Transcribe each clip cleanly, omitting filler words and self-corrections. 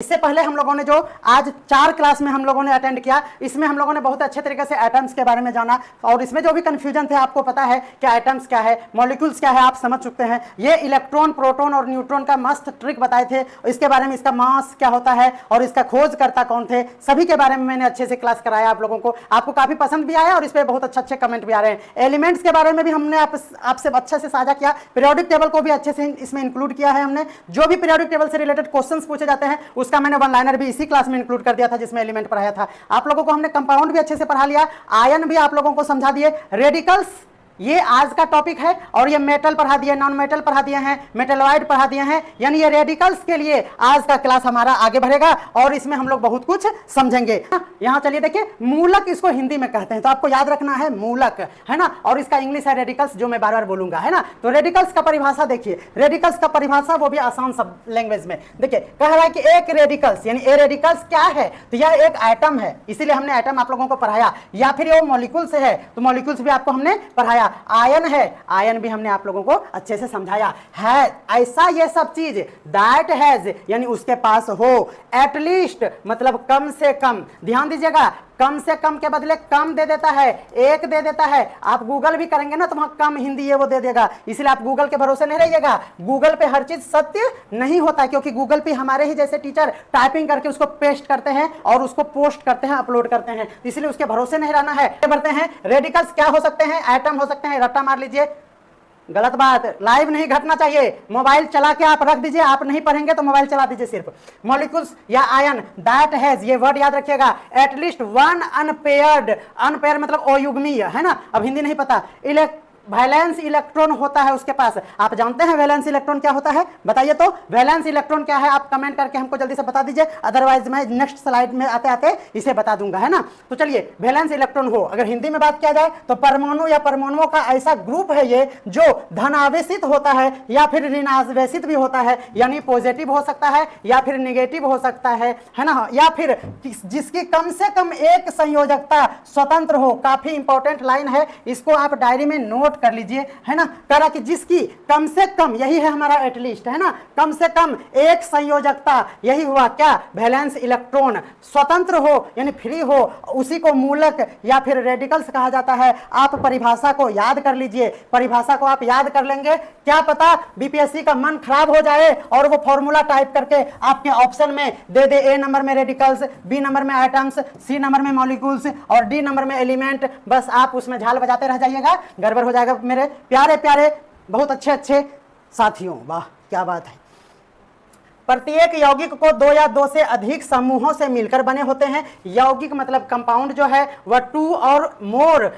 इससे पहले हम लोगों ने जो आज 4 क्लास में हम लोगों ने अटेंड किया, इसमें हम लोगों ने बहुत अच्छे तरीके से एटम्स के बारे में जाना और इसमें जो भी कंफ्यूजन थे आपको पता है कि एटम्स क्या है, मॉलिक्यूल्स क्या है, आप समझ चुके हैं। ये इलेक्ट्रॉन, प्रोटॉन और न्यूट्रॉन का मस्त ट्रिक बताए थे, इसके बारे में, इसका मास क्या होता है और इसका खोजकर्ता कौन थे, सभी के बारे में मैंने अच्छे से क्लास कराया आप लोगों को। आपको काफी पसंद भी आया और इस पर बहुत अच्छे कमेंट भी आ रहे हैं। एलिमेंट्स के बारे में भी हमने आपसे अच्छे से साझा किया, पीरियोडिक टेबल को भी अच्छे से इसमें इंक्लूड किया है हमने। जो भी पीरियोडिक टेबल से रिलेटेड क्वेश्चंस पूछे जाते हैं उसका मैंने वन लाइनर भी इसी क्लास में इंक्लूड कर दिया था जिसमें एलिमेंट पढ़ाया था। आप लोगों को हमने कंपाउंड भी अच्छे से पढ़ा लिया, आयन भी आप लोगों को समझा दिए, रेडिकल्स ये आज का टॉपिक है और ये मेटल पढ़ा दिए, नॉन मेटल पढ़ा दिए हैं, मेटलॉइड पढ़ा दिए हैं, यानी ये रेडिकल्स के लिए आज का क्लास हमारा आगे बढ़ेगा और इसमें हम लोग बहुत कुछ समझेंगे। यहाँ चलिए देखिए, मूलक इसको हिंदी में कहते हैं, तो आपको याद रखना है मूलक, है ना, और इसका इंग्लिश है रेडिकल्स, जो मैं बार बार बोलूंगा, है ना। तो रेडिकल्स का परिभाषा देखिए, रेडिकल्स का परिभाषा वो भी आसान सब लैंग्वेज में देखिए, कह रहा है कि एक रेडिकल्स यानी ए रेडिकल्स क्या है, तो यह एक एटम है, इसीलिए हमने एटम आप लोगों को पढ़ाया, या फिर ये मॉलिक्यूल से है तो मॉलिक्यूल्स भी आपको हमने पढ़ाया। आयन है, आयन भी हमने आप लोगों को अच्छे से समझाया है। ऐसा ये सब चीज दैट हैज यानी उसके पास हो, एटलीस्ट मतलब कम से कम, ध्यान दीजिएगा, कम से कम के बदले कम दे देता है, एक दे देता है। आप गूगल भी करेंगे ना तो वहां कम हिंदी ये वो दे देगा, इसलिए आप गूगल के भरोसे नहीं रहिएगा। गूगल पे हर चीज सत्य नहीं होता, क्योंकि गूगल पे हमारे ही जैसे टीचर टाइपिंग करके उसको पेस्ट करते हैं और उसको पोस्ट करते हैं, अपलोड करते हैं, इसलिए उसके भरोसे नहीं रहना है। बढ़ते हैं, रेडिकल्स क्या हो सकते हैं, एटम हो सकते हैं, रट्टा मार लीजिए, गलत बात, लाइव नहीं घटना चाहिए, मोबाइल चला के आप रख दीजिए, आप नहीं पढ़ेंगे तो मोबाइल चला दीजिए सिर्फ। मॉलिक्यूल्स या आयन, दैट हैज, ये वर्ड याद रखिएगा, एटलीस्ट वन अनपेयर्ड, अनपेयर मतलब अयुग्मीय, है ना, अब हिंदी नहीं पता, वैलेंस इलेक्ट्रॉन होता है उसके पास। आप जानते हैं वैलेंस इलेक्ट्रॉन क्या होता है, बताइए तो, वैलेंस इलेक्ट्रॉन क्या है, आप कमेंट करके हमको जल्दी से बता दीजिए, अदरवाइज मैं नेक्स्ट स्लाइड में आते आते इसे बता दूंगा, है ना। तो चलिए, वैलेंस इलेक्ट्रॉन हो, अगर हिंदी में बात किया जाए तो परमाणु या परमाणुओं का ऐसा ग्रुप है ये जो धनावेशित होता है या फिर ऋणावेशित भी होता है, यानी पॉजिटिव हो सकता है या फिर निगेटिव हो सकता है ना, या फिर जिसकी कम से कम एक संयोजकता स्वतंत्र हो। काफी इंपॉर्टेंट लाइन है, इसको आप डायरी में नोट कर लीजिए, है ना, करा कि जिसकी कम से कम, यही है हमारा एटलीस्ट, है ना, कम से कम एक संयोजकता, यही हुआ क्या, वैलेंस इलेक्ट्रॉन, स्वतंत्र हो यानी फ्री हो, उसी को मूलक या फिर रेडिकल्स कहा जाता है। आप परिभाषा को याद कर लीजिए, परिभाषा को आप याद कर लेंगे, क्या पता बीपीएससी का मन खराब हो जाए और वो फॉर्मूला टाइप करके आपके ऑप्शन में दे दे, ए नंबर में रेडिकल्स, बी नंबर में एटम्स, सी नंबर में मॉलिक्यूल्स और डी नंबर में एलिमेंट, बस आप उसमें झाल बजाते रह जाइएगा, गड़बड़ हो जाएगा मेरे प्यारे प्यारे बहुत अच्छे अच्छे साथियों। वाह क्या बात है। प्रत्येक यौगिक को 2 या 2 से अधिक समूहों से मिलकर बने होते हैं। यौगिक मतलब कंपाउंड जो है वह 2 और मोर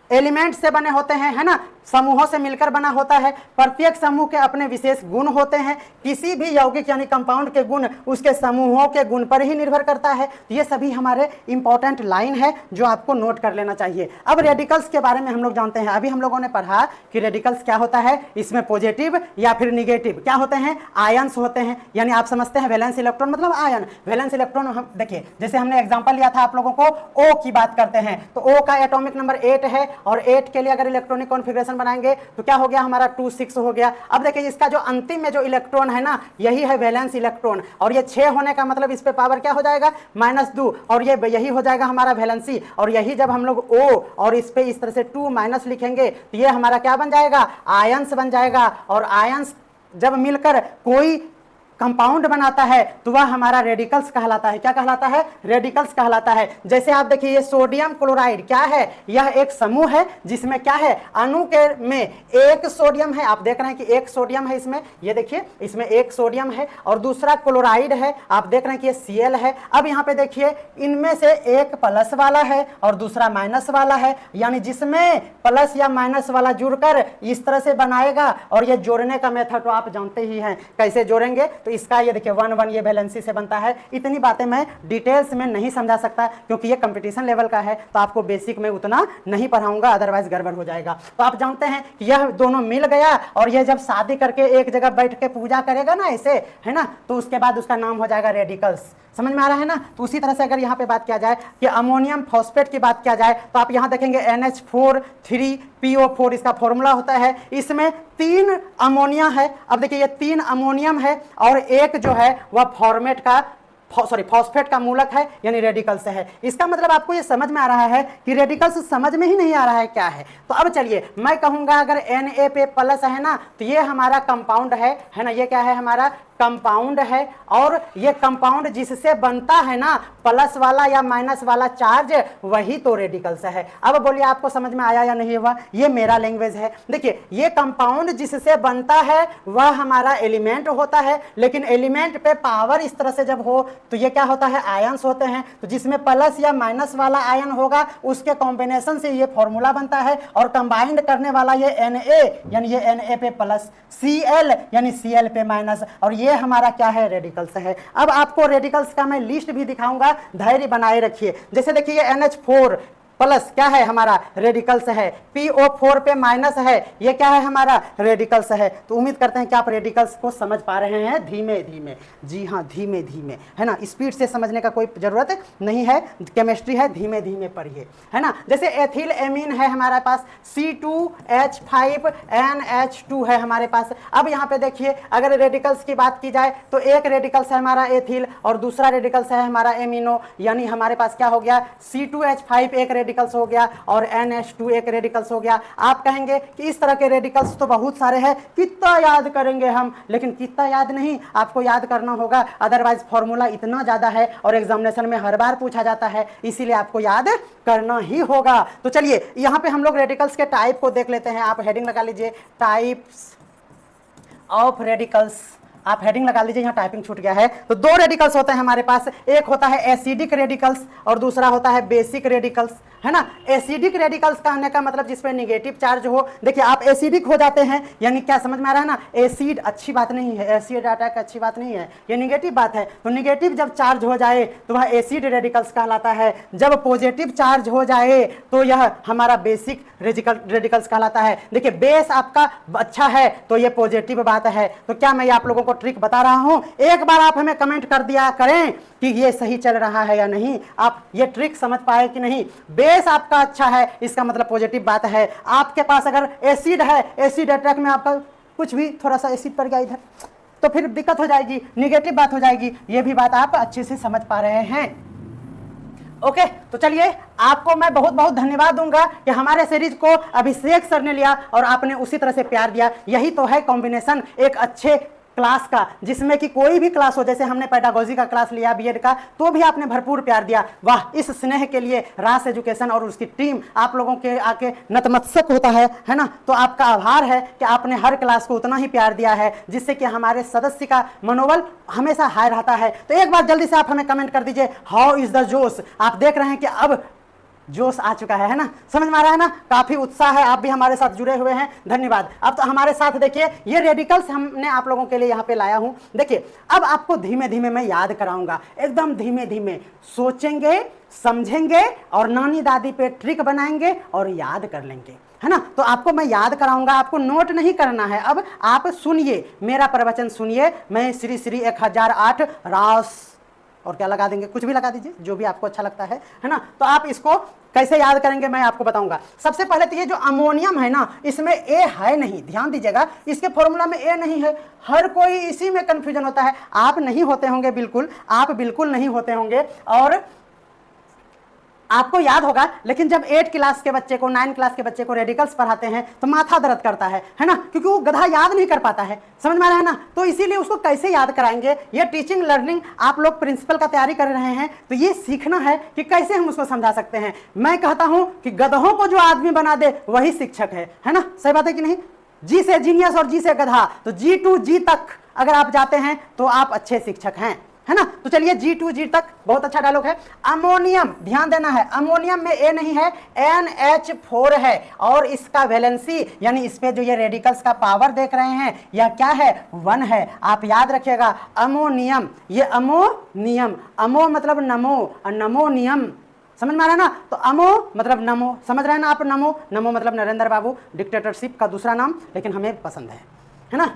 एलिमेंट से बने होते हैं, है ना, समूहों से मिलकर बना होता है। प्रत्येक समूह के अपने विशेष गुण होते हैं। किसी भी यौगिक यानी कंपाउंड के गुण उसके समूहों के गुण पर ही निर्भर करता है। ये सभी हमारे इंपॉर्टेंट लाइन है जो आपको नोट कर लेना चाहिए। अब रेडिकल्स के बारे में हम लोग जानते हैं, अभी हम लोगों ने पढ़ा कि रेडिकल्स क्या होता है, इसमें पॉजिटिव या फिर निगेटिव क्या होते हैं, आयन्स होते हैं, यानी आप समझते हैं वैलेंस इलेक्ट्रॉन मतलब आयन। वैलेंस इलेक्ट्रॉन हम देखिए, जैसे हमने एग्जाम्पल लिया था आप लोगों को, ओ की बात करते हैं तो ओ का एटॉमिक नंबर 8 है और 8 के लिए अगर इलेक्ट्रॉनिक कॉन्फ़िगरेशन बनाएंगे तो क्या हो गया हमारा 2 6 हो गया। अब देखिए इसका जो अंतिम में जो इलेक्ट्रॉन है ना, यही है वैलेंस इलेक्ट्रॉन, और ये 6 होने का मतलब इस पे पावर क्या हो जाएगा -2, और ये यही हो जाएगा हमारा वैलेंसी। और यही जब हम लोग O और इस पे इस तरह से 2 माइनस लिखेंगे तो ये हमारा क्या बन जाएगा, आयंस बन जाएगा। और आयंस जब मिलकर कोई कंपाउंड बनाता है तो वह हमारा रेडिकल्स कहलाता है। क्या कहलाता है, रेडिकल्स कहलाता है। जैसे आप देखिए ये सोडियम क्लोराइड क्या है, यह एक समूह है जिसमें क्या है, अणु के में एक सोडियम है, आप देख रहे हैं कि एक सोडियम है इसमें, ये देखिए इसमें एक सोडियम है और दूसरा क्लोराइड है, आप देख रहे हैं कि ये Cl है। अब यहाँ पे देखिए इनमें से एक प्लस वाला है और दूसरा माइनस वाला है, यानी जिसमें प्लस या माइनस वाला जुड़कर इस तरह से बनाएगा। और ये जोड़ने का मेथड तो आप जानते ही हैं, कैसे जोड़ेंगे, तो इसका ये देखिए 1 1 ये वैलेंसी से बनता है। इतनी बातें मैं डिटेल्स में नहीं समझा सकता क्योंकि ये कंपटीशन लेवल का है, तो आपको बेसिक में उतना नहीं पढ़ाऊंगा, अदरवाइज गड़बड़ हो जाएगा। तो आप जानते हैं कि यह दोनों मिल गया और ये जब शादी करके एक जगह बैठ के पूजा करेगा ना ऐसे, है ना, तो उसके बाद उसका नाम हो जाएगा रेडिकल्स। समझ में आ रहा है ना। तो उसी तरह से अगर यहाँ पे बात किया जाए कि अमोनियम फॉस्फेट की बात किया जाए तो आप यहाँ देखेंगे NH4 3PO4 इसका फॉर्मूला होता है। इसमें 3 अमोनिया है। अब देखिए ये 3 अमोनियम है और एक जो है वह फॉर्मेट का फॉस्फेट का मूलक है यानी रेडिकल्स है। इसका मतलब आपको ये समझ में आ रहा है कि रेडिकल्स समझ में ही नहीं आ रहा है क्या है। तो अब चलिए मैं कहूंगा अगर Na पे प्लस है ना तो ये हमारा कंपाउंड है ना, ये क्या है हमारा कंपाउंड है। और ये कंपाउंड जिससे बनता है ना प्लस वाला या माइनस वाला चार्ज वही तो रेडिकल्स है। अब बोलिए आपको समझ में आया या नहीं हुआ, ये मेरा लैंग्वेज है। देखिए ये कंपाउंड जिससे बनता है वह हमारा एलिमेंट होता है, लेकिन एलिमेंट पे पावर इस तरह से जब हो तो ये क्या होता है आयंस होते हैं। तो जिसमें प्लस या माइनस वाला आयन होगा उसके कॉम्बिनेशन से ये फॉर्मूला बनता है, और कंबाइंड करने वाला ये Na यानी ये Na पे प्लस, Cl यानी Cl पे माइनस, और ये हमारा क्या है रेडिकल्स है। अब आपको रेडिकल्स का मैं लिस्ट भी दिखाऊंगा, धैर्य बनाए रखिए। जैसे देखिए ये NH4 प्लस क्या है हमारा रेडिकल्स है, PO4 पे माइनस है, ये क्या है हमारा रेडिकल्स है। तो उम्मीद करते हैं कि आप रेडिकल्स को समझ पा रहे हैं धीमे धीमे। जी हाँ धीमे धीमे, है ना, स्पीड से समझने का कोई जरूरत नहीं है, केमिस्ट्री है धीमे धीमे पढ़िए, है ना। जैसे एथिल एमीन है हमारे पास, C2H5NH2 है हमारे पास। अब यहाँ पे देखिए अगर रेडिकल्स की बात की जाए तो एक रेडिकल्स है हमारा एथिल और दूसरा रेडिकल्स है हमारा एमिनो, यानी हमारे पास क्या हो गया C2H5 एक रेडिकल्स हो गया और NH2 एक रेडिकल्स हो गया। आप कहेंगे कि इस तरह के रेडिकल्स तो बहुत सारे हैं, कितना याद करेंगे हम, लेकिन कितना याद नहीं, आपको याद करना होगा, अदरवाइज फॉर्मूला इतना ज्यादा है और एग्जामिनेशन में हर बार पूछा जाता है, इसीलिए आपको याद करना ही होगा। तो चलिए यहाँ पे हम लोग रेडिकल्स के टाइप को देख लेते हैं। आप हेडिंग लगा लीजिए टाइप्स ऑफ रेडिकल्स, आप हेडिंग लगा लीजिए, यहाँ टाइपिंग छूट गया है। तो दो रेडिकल्स होते हैं हमारे पास, एक होता है एसिडिक रेडिकल्स और दूसरा होता है बेसिक रेडिकल्स, है ना। एसिडिक रेडिकल्स कहने का मतलब जिसपे नेगेटिव चार्ज हो। देखिए आप एसिडिक हो जाते हैं यानी क्या समझ में आ रहा है ना, एसिड अच्छी बात नहीं है, एसिड अटैक अच्छी बात नहीं है, ये नेगेटिव बात है। तो नेगेटिव जब चार्ज हो जाए तो वह एसिड रेडिकल्स कहलाता है, जब पॉजिटिव चार्ज हो जाए तो यह हमारा बेसिक रेडिकल्स कहलाता है। देखिए बेस आपका अच्छा है तो ये पॉजिटिव बात है। तो क्या मैं आप लोगों को ट्रिक बता रहा हूं, एक बार आप हमें कमेंट कर दिया करें कि ये सही चल रहा है या नहीं, आप ये ट्रिक समझ पाए कि नहीं। बेस आपका अच्छा है इसका मतलब पॉजिटिव बात है। आपके पास अगर एसिड है, एसिड अटैक में आपका कुछ भी थोड़ा सा एसिड पड़ गया इधर तो फिर दिक्कत हो जाएगी, निगेटिव बात हो जाएगी। ये भी बात आप अच्छे से समझ पा रहे हैं। ओके तो चलिए आपको मैं बहुत बहुत धन्यवाद दूंगा कि हमारे सीरीज को अभिषेक सर ने लिया और आपने उसी तरह से प्यार दिया। यही तो है कॉम्बिनेशन एक अच्छे क्लास का, जिसमें कि कोई भी क्लास हो, जैसे हमने पेडागोजी का क्लास लिया बीएड का तो भी आपने भरपूर प्यार दिया। वाह, इस स्नेह के लिए रास एजुकेशन और उसकी टीम आप लोगों के आके नतमस्तक होता है ना। तो आपका आभार है कि आपने हर क्लास को उतना ही प्यार दिया है जिससे कि हमारे सदस्य का मनोबल हमेशा हाई रहता है। तो एक बार जल्दी से आप हमें कमेंट कर दीजिए, हाउ इज द जोश। आप देख रहे हैं कि अब जोश आ चुका है ना, समझ में आ रहा है ना, काफी उत्साह है, आप भी हमारे साथ जुड़े हुए हैं, धन्यवाद। अब तो हमारे साथ देखिए ये रेडिकल्स हमने आप लोगों के लिए यहाँ पे लाया हूं। देखिए अब आपको धीमे धीमे मैं याद कराऊंगा, एकदम धीमे धीमे सोचेंगे, समझेंगे और नानी दादी पे ट्रिक बनाएंगे और याद कर लेंगे, है ना। तो आपको मैं याद कराऊंगा, आपको नोट नहीं करना है। अब आप सुनिए, मेरा प्रवचन सुनिए। मैं श्री श्री 1008 रास और क्या लगा देंगे, कुछ भी लगा दीजिए जो भी आपको अच्छा लगता है ना। तो आप इसको कैसे याद करेंगे मैं आपको बताऊंगा। सबसे पहले तो ये जो अमोनियम है ना, इसमें ए है नहीं, ध्यान दीजिएगा, इसके फॉर्मूला में ए नहीं है। हर कोई इसी में कंफ्यूजन होता है। आप नहीं होते होंगे, बिल्कुल आप बिल्कुल नहीं होते होंगे और आपको याद होगा, लेकिन जब 8 क्लास के बच्चे को 9 क्लास के बच्चे को रेडिकल्स पढ़ाते हैं तो माथा दर्द करता है ना, क्योंकि वो गधा याद नहीं कर पाता है, समझ में आ रहा है ना। तो इसीलिए उसको कैसे याद कराएंगे, ये टीचिंग लर्निंग आप लोग प्रिंसिपल का तैयारी कर रहे हैं तो ये सीखना है कि कैसे हम उसको समझा सकते हैं। मैं कहता हूं कि गधों को जो आदमी बना दे वही शिक्षक है ना, सही बात है कि नहीं। जी से जीनियस और जी से गधा, तो जी टू जी तक अगर आप जाते हैं तो आप अच्छे शिक्षक हैं, है ना। तो चलिए जी टू जी तक बहुत अच्छा डायलॉग है। अमोनियम, ध्यान देना है, अमोनियम में ए नहीं है, NH4 है और इसका वैलेंसी यानी इस पे जो ये रेडिकल्स का पावर देख रहे हैं यह क्या है, 1 है। आप याद रखिएगा अमोनियम, ये अमोनियम, अमो मतलब नमो और नमोनियम, समझ में आ रहा है ना। तो अमो मतलब नमो, समझ रहे हैं ना आप, नमो, नमो मतलब नरेंद्र बाबू, डिक्टेटरशिप का दूसरा नाम, लेकिन हमें पसंद है ना।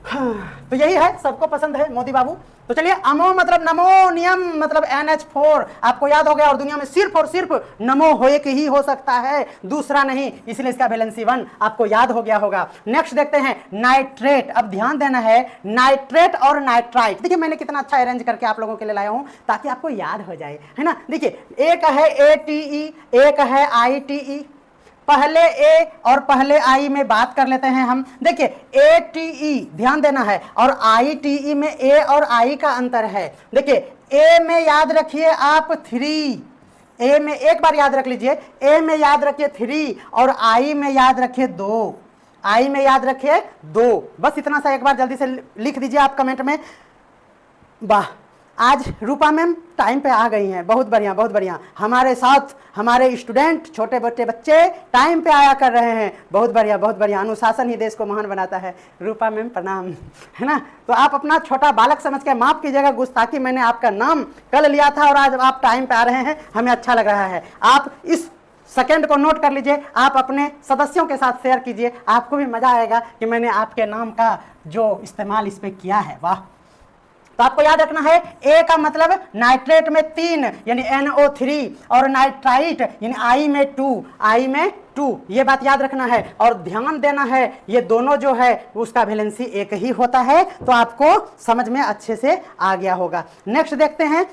हाँ, तो यही है, सबको पसंद है मोदी बाबू। तो चलिए, अमो मतलब नमोनियम मतलब NH4 आपको याद हो गया, और दुनिया में सिर्फ और सिर्फ नमो हो एक ही हो सकता है, दूसरा नहीं, इसलिए इसका वैलेंसी 1 आपको याद हो गया होगा। नेक्स्ट देखते हैं नाइट्रेट। अब ध्यान देना है, नाइट्रेट और नाइट्राइट। देखिए मैंने कितना अच्छा अरेंज करके आप लोगों के लिए लाया हूं ताकि आपको याद हो जाए, है ना। देखिए एक है ATE, एक है ITE। पहले ए और पहले आई में बात कर लेते हैं हम। देखिए ATE ध्यान देना है, और ITE में ए और आई का अंतर है। देखिए ए में याद रखिए आप 3, ए में एक बार याद रख लीजिए, ए में याद रखिए 3 और आई में याद रखिए 2, आई में याद रखिए 2। बस इतना सा एक बार जल्दी से लिख दीजिए आप कमेंट में। वाह, आज रूपा मैम टाइम पे आ गई हैं, बहुत बढ़िया बहुत बढ़िया। हमारे साथ हमारे स्टूडेंट छोटे बच्चे टाइम पे आया कर रहे हैं, बहुत बढ़िया बहुत बढ़िया। अनुशासन ही देश को महान बनाता है। रूपा मैम प्रणाम, है ना। तो आप अपना छोटा बालक समझ के माफ कीजिएगा, गुस्ताखी मैंने आपका नाम कल लिया था और आज आप टाइम पे आ रहे हैं, हमें अच्छा लग रहा है। आप इस सेकंड को नोट कर लीजिए, आप अपने सदस्यों के साथ शेयर कीजिए, आपको भी मजा आएगा कि मैंने आपके नाम का जो इस्तेमाल इस पे किया है। वाह। तो आपको याद रखना है, ए का मतलब नाइट्रेट में 3 यानी NO3, और नाइट्राइट यानी आई में 2, आई में 2, ये बात याद रखना है। और ध्यान देना है, ये दोनों जो है उसका वैलेंसी एक ही होता है, तो आपको समझ में अच्छे से आ गया होगा। नेक्स्ट देखते हैं,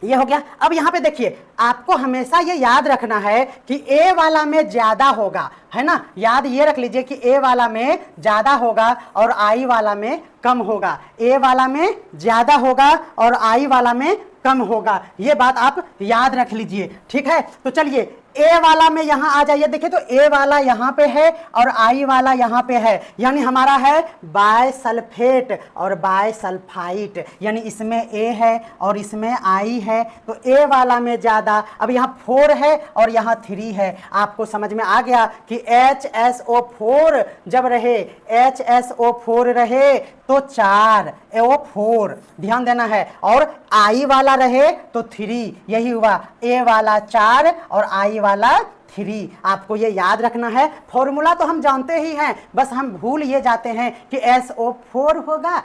ये हो गया। अब यहाँ पे देखिए, आपको हमेशा ये याद रखना है कि ए वाला में ज्यादा होगा, है ना। याद ये रख लीजिए कि ए वाला में ज्यादा होगा और आई वाला में कम होगा। ए वाला में ज्यादा होगा और आई वाला में कम होगा, ये बात आप याद रख लीजिए, ठीक है। तो चलिए ए वाला में यहां आ जाइए। देखिए तो ए वाला यहां पे है और आई वाला यहां पे है, यानी हमारा है बायसल्फेट और बायसल्फाइट, यानी इसमें ए है और इसमें आई है। तो ए वाला में ज्यादा, अब यहाँ 4 है और यहाँ 3 है। आपको समझ में आ गया कि HSO4 जब रहे, HSO4 रहे तो 4 O4, ध्यान देना है, और आई वाला रहे तो 3, यही हुआ। ए वाला 4 और आई वाला 3, आपको ये याद रखना है। फॉर्मूला तो हम जानते ही हैं, बस हम भूल ये जाते हैं कि SO4 होगा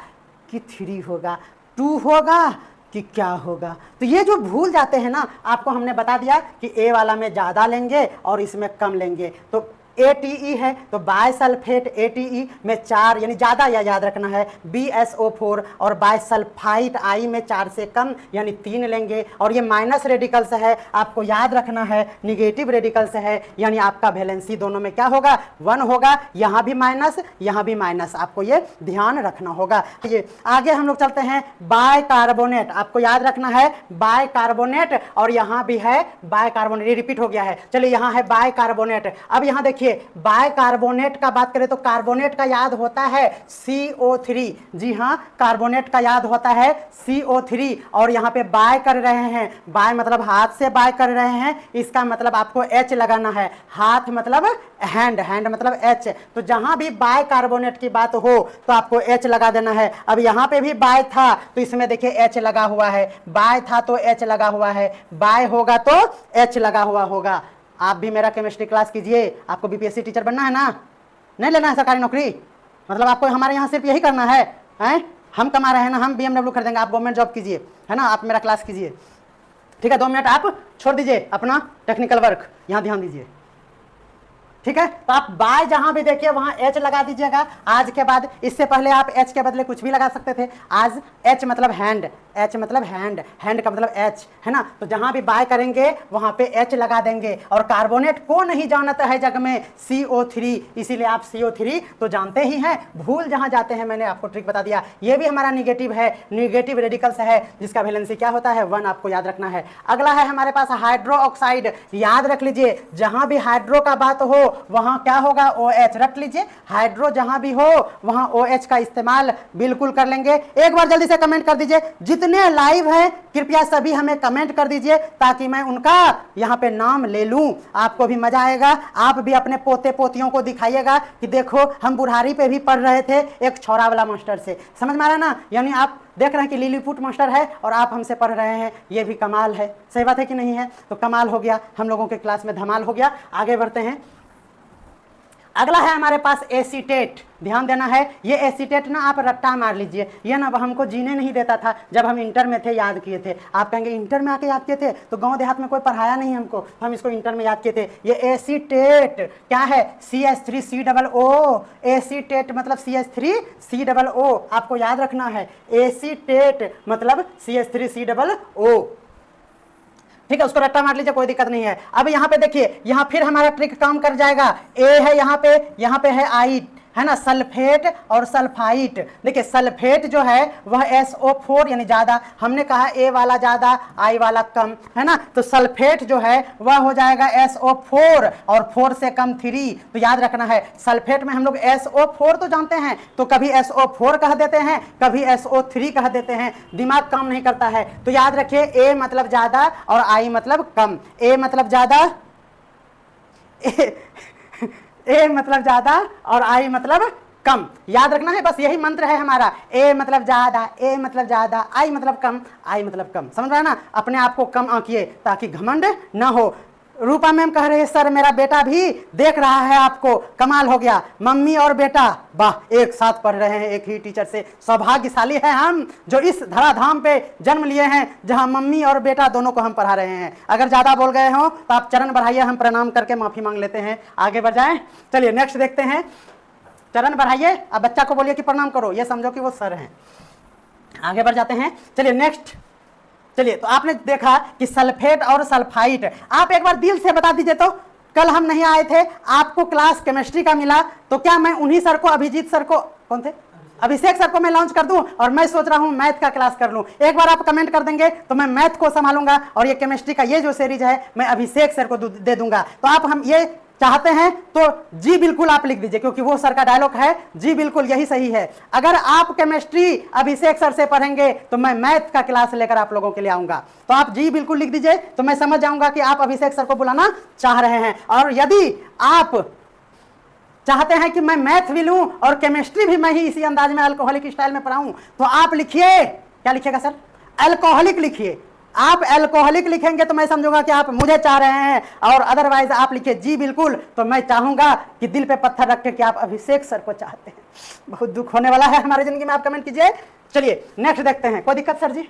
कि 3 होगा, 2 होगा कि क्या होगा। तो ये जो भूल जाते हैं ना, आपको हमने बता दिया कि ए वाला में ज़्यादा लेंगे और इसमें कम लेंगे। तो ATE है तो बायसल्फेट ATE में 4 यानी ज़्यादा, या याद रखना है BSO4, और बायसल्फाइट आई में 4 से कम यानी 3 लेंगे। और ये माइनस रेडिकल्स है, आपको याद रखना है, निगेटिव रेडिकल्स है, यानी आपका वैलेंसी दोनों में क्या होगा, 1 होगा। यहाँ भी माइनस, यहाँ भी माइनस, आपको ये ध्यान रखना होगा। ये आगे हम लोग चलते हैं, बायकार्बोनेट। आपको याद रखना है बायकार्बोनेट, और यहाँ भी है बायकार्बोनेट, ये रिपीट हो गया है। चलिए यहाँ है बायकार्बोनेट। अब यहाँ देखिए बायकार्बोनेट का बात करें तो कार्बोनेट का याद होता है CO3, जी हाँ, कार्बोनेट का याद होता है CO3। और यहाँ पे बाय कर रहे हैं, बाय मतलब हाथ से बाय कर रहे हैं, इसका मतलब आपको H लगाना है। हाथ मतलब हैंड, हैंड मतलब H। तो जहां भी बाय कार्बोनेट की बात हो तो आपको H लगा देना है। अब यहाँ पे भी बाय था तो इसमें देखिए H लगा हुआ है, बाय था तो H लगा हुआ है, बाय होगा तो H लगा हुआ होगा। आप भी मेरा केमिस्ट्री क्लास कीजिए, आपको BPSC टीचर बनना है ना, नहीं लेना है सरकारी नौकरी, मतलब आपको हमारे यहाँ सिर्फ यही करना है, हैं? हम कमा रहे हैं ना, हम BMW खरीदेंगे, आप गवर्नमेंट जॉब कीजिए, है ना, आप मेरा क्लास कीजिए, ठीक है। 2 मिनट आप छोड़ दीजिए अपना टेक्निकल वर्क, यहाँ ध्यान दीजिए, ठीक है। तो आप बाय जहां भी देखिए वहां H लगा दीजिएगा आज के बाद। इससे पहले आप H के बदले कुछ भी लगा सकते थे, आज H मतलब हैंड, H मतलब हैंड, हैंड का मतलब H, है ना। तो जहां भी बाय करेंगे वहां पे H लगा देंगे। और कार्बोनेट को नहीं जानता है जग में, CO3, इसीलिए आप CO3 तो जानते ही हैं, भूल जहां जाते हैं, मैंने आपको ट्रिक बता दिया। ये भी हमारा निगेटिव है, निगेटिव रेडिकल्स है, जिसका वैलेंसी क्या होता है, 1, आपको याद रखना है। अगला है हमारे पास हाइड्रो ऑक्साइड। याद रख लीजिए, जहां भी हाइड्रो का बात हो वहां क्या होगा, OH रख लीजिए। हाइड्रो जहां भी हो वहां OH का इस्तेमाल बिल्कुल कर लेंगे। एक बार जल्दी से कमेंट कर दीजिए, जितने लाइव हैं कृपया सभी हमें कमेंट कर दीजिए ताकि मैं उनका यहाँ पे नाम ले लूं, आपको भी मजा आएगा। आप भी अपने पोते पोतियों को दिखाइएगा कि देखो हम बुढ़ारी पे भी पढ़ रहे थे एक छोरा वाला मास्टर से, समझ में आ रहा है ना। यानी आप देख रहे हैं कि लिलीपुट मास्टर है और आप हमसे पढ़ रहे हैं, ये भी कमाल है, सही बात है कि नहीं है। तो कमाल हो गया, हम लोगों के क्लास में धमाल हो गया। आगे बढ़ते हैं। अगला है हमारे पास एसीटेट। ध्यान देना है, ये एसीटेट ना आप रट्टा मार लीजिए, ये ना हमको जीने नहीं देता था जब हम इंटर में थे, याद किए थे। आप कहेंगे इंटर में आके याद किए थे, तो गांव देहात में कोई पढ़ाया नहीं हमको, हम इसको इंटर में याद किए थे। ये एसीटेट क्या है? CH3COO। एसीटेट मतलब CH3COO, आपको याद रखना है। एसीटेट मतलब CH3COO, ठीक है, उसको रट्टा मार लीजिए, कोई दिक्कत नहीं है। अब यहाँ पे देखिए, यहाँ फिर हमारा ट्रिक काम कर जाएगा। ए है यहाँ पे है आइट, है ना, सल्फेट और सल्फाइट। देखिए सल्फेट जो है वह SO4 यानी ज्यादा, हमने कहा ए वाला ज्यादा आई वाला कम, है ना, तो सल्फेट जो है वह हो जाएगा SO4 और 4 से कम 3। तो याद रखना है, सल्फेट में हम लोग SO4 तो जानते हैं, तो कभी SO4 कह देते हैं, कभी SO3 कह देते हैं, दिमाग काम नहीं करता है। तो याद रखिए, ए मतलब ज्यादा और आई मतलब कम। ए मतलब ज्यादा, ए मतलब ज्यादा और आई मतलब कम, याद रखना है, बस यही मंत्र है हमारा। ए मतलब ज्यादा, ए मतलब ज्यादा, आई मतलब कम, आई मतलब कम, समझ रहा है ना। अपने आप को कम आंकिए ताकि घमंड ना हो। रूपा मैम कह रहे हैं सर मेरा बेटा भी देख रहा है आपको, कमाल हो गया। मम्मी और बेटा वाह एक साथ पढ़ रहे हैं एक ही टीचर से, सौभाग्यशाली है हम जो इस धराधाम पे जन्म लिए हैं जहां मम्मी और बेटा दोनों को हम पढ़ा रहे हैं। अगर ज्यादा बोल गए हो तो आप चरण बढ़ाइए, हम प्रणाम करके माफी मांग लेते हैं, आगे बढ़ जाएं। चलिए नेक्स्ट देखते हैं, चरण बढ़ाइए, अब बच्चा को बोलिए कि प्रणाम करो, ये समझो कि वो सर हैं। आगे बढ़ जाते हैं, चलिए नेक्स्ट। चलिए तो आपने देखा कि सल्फेट और सल्फाइट, आप एक बार दिल से बता दीजिए तो, कल हम नहीं आए थे, आपको क्लास केमिस्ट्री का मिला, तो क्या मैं उन्हीं सर को, अभिजीत सर को, कौन थे, अभिषेक सर को मैं लॉन्च कर दूं, और मैं सोच रहा हूं मैथ का क्लास कर लूं। एक बार आप कमेंट कर देंगे तो मैं मैथ को संभालूंगा और ये केमिस्ट्री का ये जो सीरीज है मैं अभिषेक सर को दे दूंगा। तो आप हम ये चाहते हैं तो जी बिल्कुल आप लिख दीजिए, क्योंकि वो सर का डायलॉग है, जी बिल्कुल यही सही है। अगर आप केमिस्ट्री अभिषेक सर से पढ़ेंगे तो मैं मैथ का क्लास लेकर आप लोगों के लिए आऊंगा। तो आप जी बिल्कुल लिख दीजिए, तो मैं समझ जाऊंगा कि आप अभिषेक सर को बुलाना चाह रहे हैं। और यदि आप चाहते हैं कि मैं मैथ भी लूं और केमिस्ट्री भी मैं ही इसी अंदाज में अल्कोहलिक स्टाइल में पढ़ाऊं, तो आप लिखिए, क्या लिखिएगा सर? अल्कोहलिक लिखिए। आप अल्कोहलिक लिखेंगे तो मैं समझूंगा कि आप मुझे चाह रहे हैं, और अदरवाइज आप लिखिए जी बिल्कुल, तो मैं चाहूंगा कि दिल पे पत्थर रख के कि आप अभिषेक सर को चाहते हैं। बहुत दुख होने वाला है हमारी जिंदगी में, आप कमेंट कीजिए। चलिए नेक्स्ट देखते हैं, कोई दिक्कत सर जी?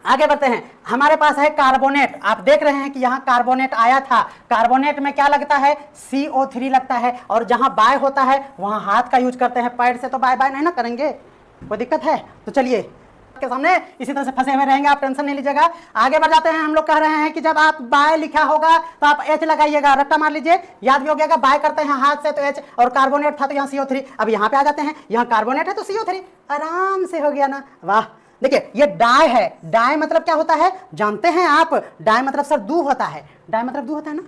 आगे बढ़ते हैं, हमारे पास है कार्बोनेट। आप देख रहे हैं कि यहाँ कार्बोनेट आया था, कार्बोनेट में क्या लगता है? CO3 लगता है, और जहां बाय होता है वहां हाथ का यूज करते हैं, पैर से तो बाय बाय नहीं ना करेंगे, कोई दिक्कत है? तो चलिए के सामने इसी तरह से फंसे हुए रहेंगे, आप टेंशन नहीं लीजिएगा। आगे बढ़ जाते हैं, हम लोग कह रहे हैं कि जब आप बाय लिखा होगा तो आप H लगाइएगा, रट्टा मार लीजिए, याद भी हो गया। बाय करते हैं हाथ से तो H, और कार्बोनेट था तो यहाँ CO3। अब यहाँ पे आ जाते हैं, यहाँ कार्बोनेट है तो CO3, आराम से हो गया ना, वाह। देखिए ये डाई है, डाई मतलब क्या होता है जानते हैं आप? डाई मतलब सर दू होता है, डाई मतलब दू होता है ना,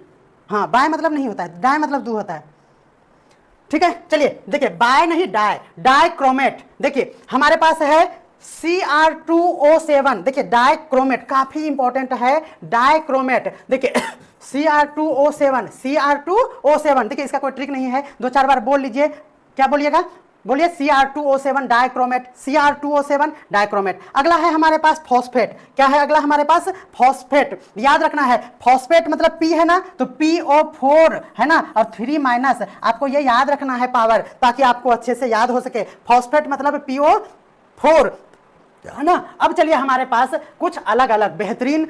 हाँ, बाय मतलब नहीं होता है, डाई मतलब दू होता है, ठीक है। चलिए देखिए, बाय नहीं डाई, डाइक्रोमेट। देखिए हमारे पास है Cr2O7, देखिए डाइक्रोमेट काफी इंपॉर्टेंट है, डाइक्रोमेट। देखिए Cr2O7, Cr2O7, देखिए इसका कोई ट्रिक नहीं है, 2-4 बार बोल लीजिए, क्या बोलिएगा? बोलिए Cr2O7 डाइक्रोमेट, Cr2O7 डाइक्रोमेट। अगला है हमारे पास फॉस्फेट, क्या है अगला हमारे पास? फॉस्फेट। याद रखना है, फॉस्फेट मतलब P है ना, तो PO4 है ना, और 3- आपको ये याद रखना है पावर, ताकि आपको अच्छे से याद हो सके। फॉस्फेट मतलब PO4, है ना। अब चलिए हमारे पास कुछ अलग अलग बेहतरीन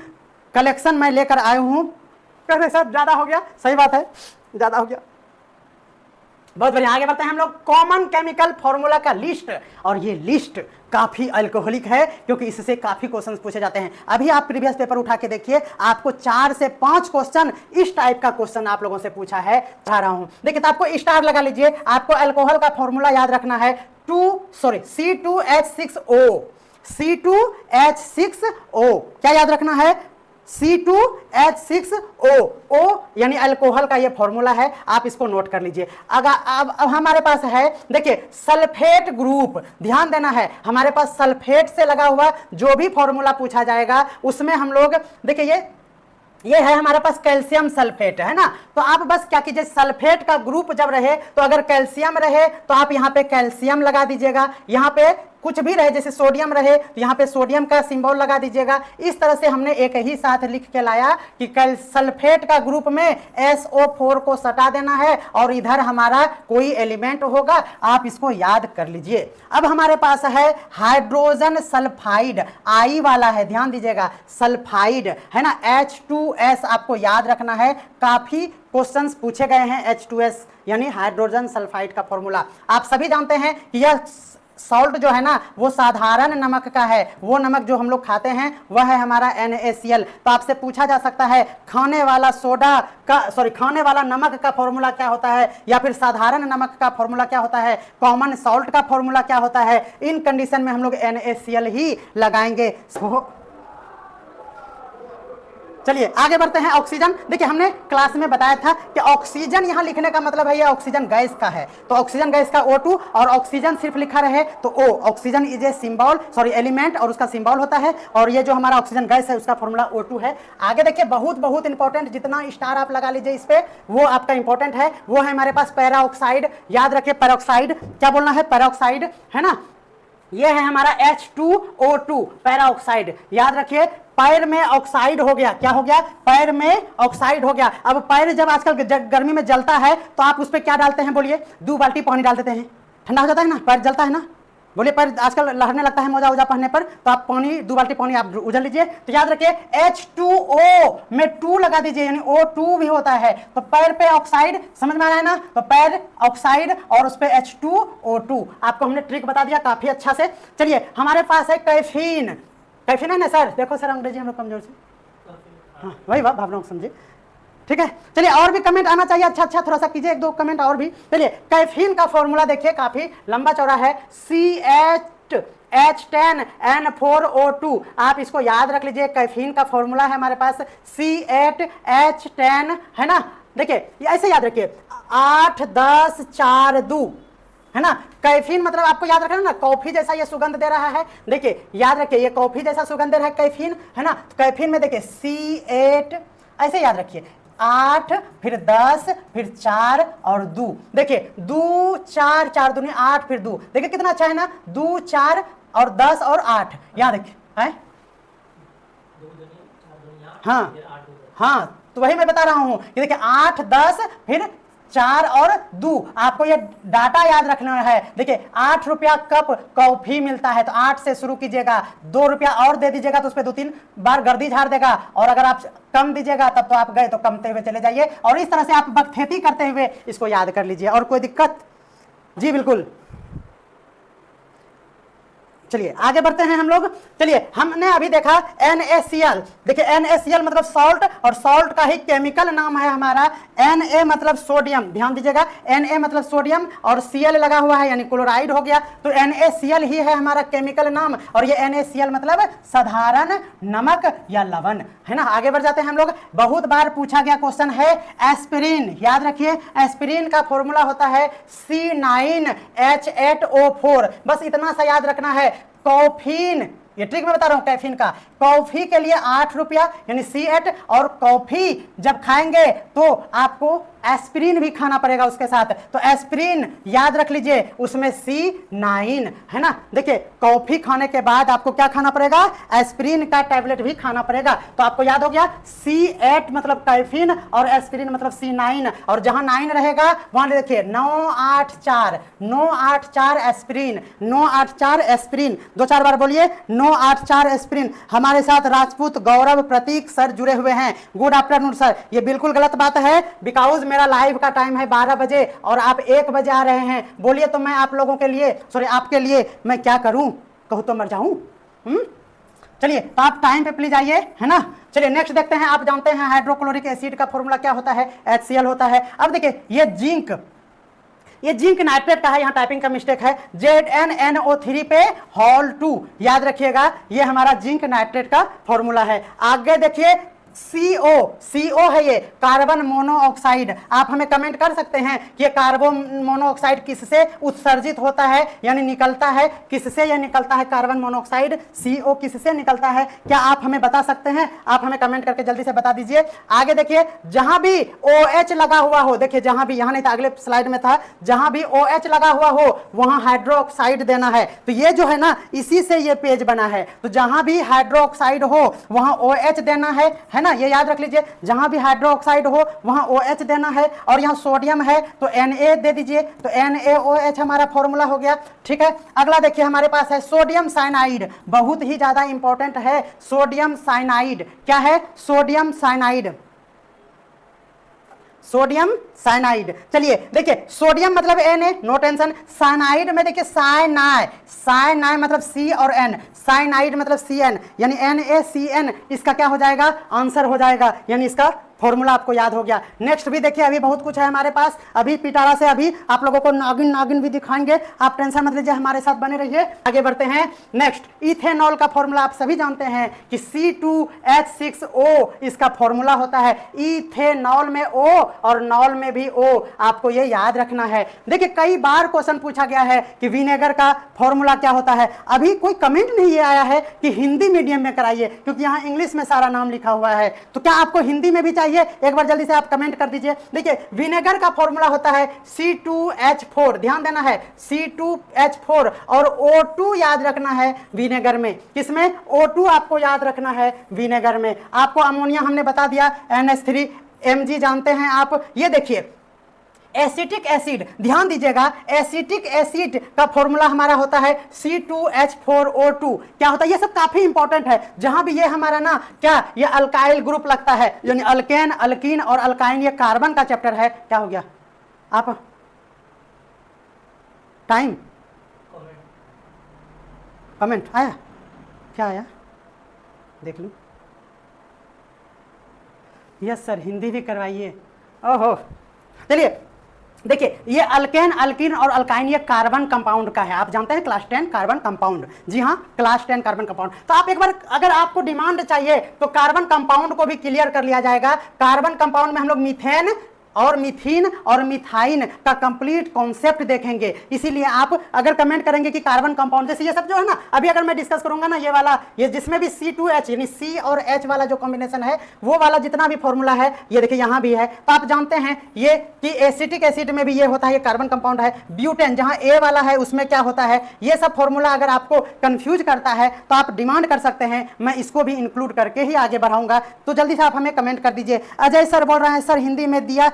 कलेक्शन मैं लेकर आया हूं। कहते सर ज्यादा हो गया, सही बात है, ज्यादा हो गया, बहुत बढ़िया। आगे बढ़ते हैं हम लोग, कॉमन केमिकल फॉर्मूला का लिस्ट, और ये लिस्ट काफी अल्कोहलिक है क्योंकि इससे काफी क्वेश्चंस पूछे जाते हैं। अभी आप प्रीवियस पेपर उठा के देखिए, आपको 4 से 5 क्वेश्चन इस टाइप का क्वेश्चन आप लोगों से पूछा है, चाह रहा हूं। देखिए तो आपको स्टार लगा लीजिए, आपको अल्कोहल का फॉर्मूला याद रखना है C2H6O, C2H6O, क्या याद रखना है? C2H6O, O यानी अल्कोहल का ये फॉर्मूला है, आप इसको नोट कर लीजिए। अब हमारे पास है, देखिए सल्फेट ग्रुप, ध्यान देना है, हमारे पास सल्फेट से लगा हुआ जो भी फॉर्मूला पूछा जाएगा उसमें हम लोग, देखिए ये है हमारे पास कैल्शियम सल्फेट, है ना। तो आप बस क्या कीजिए, सल्फेट का ग्रुप जब रहे तो अगर कैल्शियम रहे तो आप यहाँ पे कैल्शियम लगा दीजिएगा, यहाँ पे कुछ भी रहे, जैसे सोडियम रहे तो यहाँ पे सोडियम का सिंबल लगा दीजिएगा। इस तरह से हमने एक ही साथ लिख के लाया कि कल सल्फेट का ग्रुप में SO4 को सटा देना है और इधर हमारा कोई एलिमेंट होगा, आप इसको याद कर लीजिए। अब हमारे पास है हाइड्रोजन सल्फाइड, आई वाला है, ध्यान दीजिएगा, सल्फाइड है ना, H2S आपको याद रखना है, काफी क्वेश्चंस पूछे गए हैं H2S यानी हाइड्रोजन सल्फाइड का फॉर्मूला। आप सभी जानते हैं कि यह सॉल्ट जो है ना वो साधारण नमक का है, वो नमक जो हम लोग खाते हैं वह है हमारा NaCl। तो आपसे पूछा जा सकता है खाने वाला सोडा का खाने वाला नमक का फॉर्मूला क्या होता है, या फिर साधारण नमक का फॉर्मूला क्या होता है, कॉमन सॉल्ट का फॉर्मूला क्या होता है। इन कंडीशन में हम लोग NaCl ही लगाएंगे। चलिए आगे बढ़ते हैं। ऑक्सीजन, देखिए हमने क्लास में बताया था कि ऑक्सीजन यहां लिखने का मतलब है ये ऑक्सीजन गैस का है, तो ऑक्सीजन गैस का O2 और ऑक्सीजन सिर्फ लिखा रहे तो O, oxygen is a symbol element और उसका सिंबल होता है, और ये जो हमारा ऑक्सीजन गैस है उसका फॉर्मूला O2 है। आगे देखिए बहुत इंपॉर्टेंट, जितना स्टार आप लगा लीजिए इस पे वो आपका इंपॉर्टेंट है, वो है हमारे पास पैराऑक्साइड। याद रखिए पैराऑक्साइड क्या बोलना है, पैराऑक्साइड है ना, ये है हमारा H2O2 पैराऑक्साइड। याद रखिए पैर में ऑक्साइड हो गया, क्या हो गया, पैर में ऑक्साइड हो गया। अब पैर जब आजकल गर्मी में जलता है तो आप उस पर क्या डालते हैं, बोलिए, 2 बाल्टी पानी डाल देते हैं, ठंडा हो जाता है ना, पैर जलता है ना, बोलिए, पैर आजकल लहरने लगता है मोजा पहनने पर, तो आप पानी 2 बाल्टी पानी आप उजल लीजिए। तो याद रखिए H2O में 2 लगा दीजिए यानी O2 भी होता है, तो पैर पे ऑक्साइड, समझ में आ रहा है ना, तो पैर ऑक्साइड और उस पे H2O2। आपको हमने ट्रिक बता दिया काफी अच्छा से। चलिए हमारे पास है कैफीन, कैफीन है ना सर, देखो सर अंग्रेजी हम लोग कमजोर से, हाँ वही बात भावना समझे, ठीक है। चलिए और भी कमेंट आना चाहिए, अच्छा थोड़ा सा कीजिए, 1-2 कमेंट और भी। चलिए कैफीन का फॉर्मूला देखिए काफी लंबा चौड़ा है, CH10N4O2, आप इसको याद रख लीजिए। कैफीन का फॉर्मूला है हमारे पास C8H10 है ना, देखिए ऐसे याद रखिए 8 10 4 2 है ना। कैफीन मतलब आपको याद रखना ना, कॉफी जैसा ये सुगंध दे रहा है, देखिए याद रखिए ये कॉफी जैसा सुगंध दे रहा है कैफीन है ना। तो कैफीन में देखिए C8 ऐसे याद रखिए, 8 फिर 10 फिर 4 और 2, देखिए 2 4 4 दूनी 8 फिर 2, देखिए कितना अच्छा है ना, 2 4 और 10 और 8, याद रखिए है, हाँ तो वही मैं बता रहा हूं कि देखिए 8 10 फिर 4 और 2, आपको ये डाटा याद रखना है। देखिए 8 रुपया कप कॉफी मिलता है, तो 8 से शुरू कीजिएगा, 2 रुपया और दे दीजिएगा तो उस पर 2-3 बार गर्दी झाड़ देगा, और अगर आप कम दीजिएगा तब तो आप गए, तो कमते हुए चले जाइए, और इस तरह से आप बखथेती करते हुए इसको याद कर लीजिए। और कोई दिक्कत? जी बिल्कुल, चलिए आगे बढ़ते हैं हम लोग। चलिए हमने अभी देखा NaCl, देखिए NaCl मतलब सॉल्ट, और सॉल्ट का ही केमिकल नाम है हमारा Na मतलब सोडियम, ध्यान दीजिएगा Na मतलब सोडियम और Cl लगा हुआ है यानी क्लोराइड हो गया, तो NaCl ही है हमारा केमिकल नाम, और ये NaCl मतलब साधारण नमक या लवण है ना। आगे बढ़ जाते हैं हम लोग। बहुत बार पूछा गया क्वेश्चन है एस्पिरिन, याद रखिए एस्पिरिन का फॉर्मूला होता है C9H8O4, बस इतना सा याद रखना है। कॉफीन, ये ट्रिक मैं बता रहा हूं कैफीन का, कॉफी के लिए 8 रुपया यानी C8, और कॉफी जब खाएंगे तो आपको एस्पिरिन भी खाना पड़ेगा उसके साथ, तो एस्पिरिन याद रख लीजिए उसमें C9 है ना। देखिए कॉफी खाने के बाद आपको क्या खाना पड़ेगा, एस्पिरिन का टैबलेट भी खाना पड़ेगा, तो आपको याद हो गया C8 मतलब कैफीन और एस्पिरिन मतलब C9, और जहां 9 रहेगा वहां देखिए 984 एस्पिरिन, 984 एस्पिरिन, 2-4 बार बोलिए 984 एस्पिरिन। हमारे साथ राजपूत गौरव प्रतीक सर जुड़े हुए हैं, गुड आफ्टरनून सर। ये बिल्कुल गलत बात है, बिकॉज मेरा लाइव का टाइम है 12 बजे और आप 1 बजे आ रहे हैं, बोलिए तो मैं आप लोगों के लिए आपके लिए मैं क्या करूं, कहूं तो मर जाऊं। चलिए तो आप टाइम पे प्लीज आइए है ना। चलिए नेक्स्ट देखते हैं। आप जानते हैं हाइड्रोक्लोरिक एसिड का फॉर्मूला क्या होता है, HCl होता है। अब देखिए ये जिंक नाइट्रेट का है, यहाँ टाइपिंग का मिस्टेक है, ZnNO3 पे होल 2, याद रखिएगा ये हमारा जिंक नाइट्रेट का फॉर्मूला है। आगे देखिए CO है ये कार्बन मोनोऑक्साइड। आप हमें कमेंट कर सकते हैं कि ये कार्बन मोनोऑक्साइड किससे उत्सर्जित होता है यानी निकलता है, किससे यह निकलता है कार्बन मोनोऑक्साइड, CO किससे निकलता है, क्या आप हमें बता सकते हैं? आप हमें कमेंट करके जल्दी से बता दीजिए। आगे देखिए, जहां भी OH लगा हुआ हो, देखिए जहां भी, यहां नहीं था अगले स्लाइड में था, जहां भी OH लगा हुआ हो वहां हाइड्रोक्साइड देना है। तो ये जो है ना, इसी से ये पेज बना है। तो जहां भी हाइड्रोक्साइड हो वहां OH देना है ना, ये याद रख लीजिए। जहां भी हाइड्रोक्साइड हो वहां OH देना है, और यहां सोडियम है तो Na दे दीजिए, तो NaOH हमारा फॉर्मूला हो गया। ठीक है, अगला देखिए हमारे पास है सोडियम साइनाइड, बहुत ही ज्यादा इंपॉर्टेंट है सोडियम साइनाइड। क्या है? Sodium cyanide, sodium cyanide. चलिए देखिए, सोडियम मतलब Na, नो टेंशन। साइनाइड में देखिए साइनाइ मतलब C और N, साइनाइड मतलब Cn, यानी NaCN, इसका क्या हो जाएगा? आंसर हो जाएगा, यानी इसका फॉर्मूला आपको याद हो गया। नेक्स्ट भी देखिए, अभी बहुत कुछ है हमारे पास। अभी पिटारा से अभी आप लोगों को नागिन भी दिखाएंगे, आप टेंशन मत लीजिए, हमारे साथ बने रहिए। आगे बढ़ते हैं। नेक्स्ट, इथेनॉल का फॉर्मूला आप सभी जानते हैं कि C2H6O इसका फॉर्मूला होता है। इथेनॉल में O और नॉल में भी O, आपको ये याद रखना है। देखिए कई बार क्वेश्चन पूछा गया है कि विनेगर का फॉर्मूला क्या होता है। अभी कोई कमेंट नहीं ये आया है कि हिंदी मीडियम में कराइए, क्योंकि यहाँ इंग्लिश में सारा नाम लिखा हुआ है। तो क्या आपको हिंदी में भी चाहिए? एक बार जल्दी से आप कमेंट कर दीजिए। देखिए विनेगर का फॉर्मूला होता है C2H4, ध्यान देना है, C2H4, और O2 याद रखना है विनेगर में। किसमें? O2 आपको याद रखना है विनेगर में। आपको अमोनिया हमने बता दिया, NH3, Mg जानते हैं आप। ये देखिए एसिटिक एसिड, ध्यान दीजिएगा, एसिटिक एसिड का फॉर्मूला हमारा होता है C2H4O2। क्या होता है? ये सब काफी इंपॉर्टेंट है। जहां भी ये हमारा ना क्या, ये अल्काइल ग्रुप लगता है, यानी अल्केन, अल्कीन और अल्काइन, ये कार्बन का चैप्टर है। क्या हो गया? आप टाइम कमेंट आया? क्या आया? देख लूं। यस सर, हिंदी भी करवाइए। ओहो, चलिए देखिए, ये अल्केन, अल्कीन और अल्काइन ये कार्बन कंपाउंड का है। आप जानते हैं क्लास 10 कार्बन कंपाउंड, जी हाँ, क्लास 10 कार्बन कंपाउंड। तो आप एक बार, अगर आपको डिमांड चाहिए तो कार्बन कंपाउंड को भी क्लियर कर लिया जाएगा। कार्बन कंपाउंड में हम लोग मीथेन और मिथीन और मिथाइन का कंप्लीट कॉन्सेप्ट देखेंगे। इसीलिए आप अगर कमेंट करेंगे कि कार्बन कंपाउंड, जैसे ये सब जो है ना, अभी अगर मैं डिस्कस करूंगा ना, ये वाला, ये जिसमें भी C2H यानी C और H वाला जो कॉम्बिनेशन है, वो वाला जितना भी फॉर्मूला है, ये देखिए यहाँ भी है। तो आप जानते हैं ये कि एसिटिक एसिड में भी ये होता है, ये कार्बन कंपाउंड है। ब्यूटेन जहाँ A वाला है उसमें क्या होता है, ये सब फॉर्मूला अगर आपको कंफ्यूज करता है तो आप डिमांड कर सकते हैं, मैं इसको भी इंक्लूड करके ही आगे बढ़ाऊंगा। तो जल्दी से आप हमें कमेंट कर दीजिए। अजय सर बोल रहे हैं सर हिंदी में दिया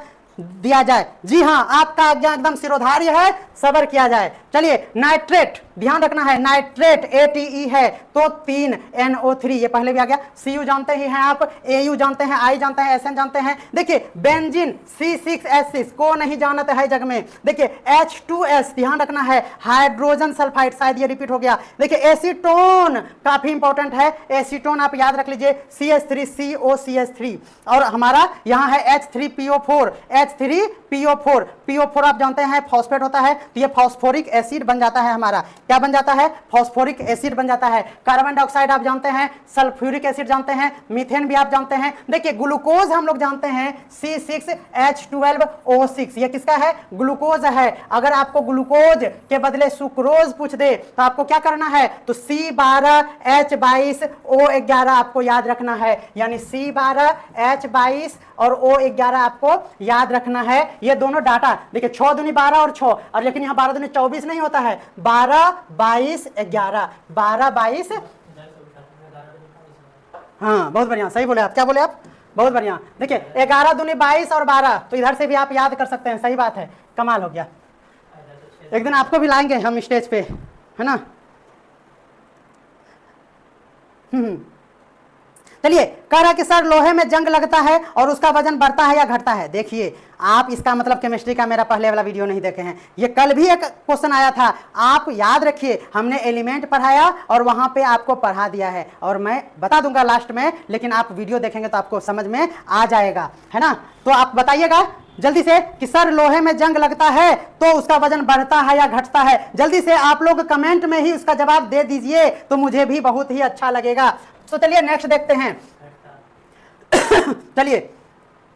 जाए। जी हाँ, आपका आज्ञा एकदम सिरोधार्य है, सबर किया जाए। चलिए, नाइट्रेट, ध्यान रखना है, नाइट्रेट ATE है तो 3 NO3, ये पहले भी आ गया। Cu जानते ही हैं आप, Au जानते हैं, I जानते हैं, SN जानते हैं। देखिए बेंजीन C6H6 को नहीं जानते है जग में। देखिए H2S, ध्यान रखना है, हाइड्रोजन सल्फाइड, शायद ये रिपीट हो गया। देखिए एसीटोन काफी इंपॉर्टेंट है, एसीटोन आप याद रख लीजिए, CH3COCH3, और हमारा यहाँ है H3PO4, H3PO4। PO4 आप जानते हैं फॉस्फेट होता है, तो ये फॉस्फोरिक एसिड बन जाता है हमारा। क्या बन जाता है? फॉस्फोरिक एसिड बन जाता है। कार्बन डाइऑक्साइड आप जानते हैं, सल्फ्यूरिक एसिड जानते हैं, मीथेन भी आप जानते हैं। देखिए ग्लूकोज हम लोग जानते हैं C6H12O6, ये किसका है? ग्लूकोज है। अगर आपको ग्लूकोज के बदले सुक्रोज पूछ दे तो आपको क्या करना है? तो C12H22O11 आपको याद रखना है, यानी C12H22 और O11 आपको याद रखना है। ये दोनों डाटा देखिए, 6 दूनी 12 और 6, और लेकिन यहाँ 12 दूनी 24 नहीं होता है, 12 22 11, 12 22। हाँ बहुत बढ़िया, सही बोले आप। क्या बोले आप? बहुत बढ़िया। देखिए 11 दूनी 22 और 12, तो इधर से भी आप याद कर सकते हैं। सही बात है, कमाल हो गया। एक दिन आपको भी लाएंगे हम स्टेज पे, है ना। चलिए, कह रहा है कि सर लोहे में जंग लगता है और उसका वजन बढ़ता है या घटता है। देखिए आप इसका मतलब केमिस्ट्री का मेरा पहले वाला वीडियो नहीं देखे हैं, ये कल भी एक क्वेश्चन आया था। आप याद रखिए, हमने एलिमेंट पढ़ाया और वहां पे आपको पढ़ा दिया है, और मैं बता दूंगा लास्ट में, लेकिन आप वीडियो देखेंगे तो आपको समझ में आ जाएगा, है ना। तो आप बताइएगा जल्दी से कि सर लोहे में जंग लगता है तो उसका वजन बढ़ता है या घटता है। जल्दी से आप लोग कमेंट में ही उसका जवाब दे दीजिए तो मुझे भी बहुत ही अच्छा लगेगा। तो चलिए नेक्स्ट देखते हैं। चलिए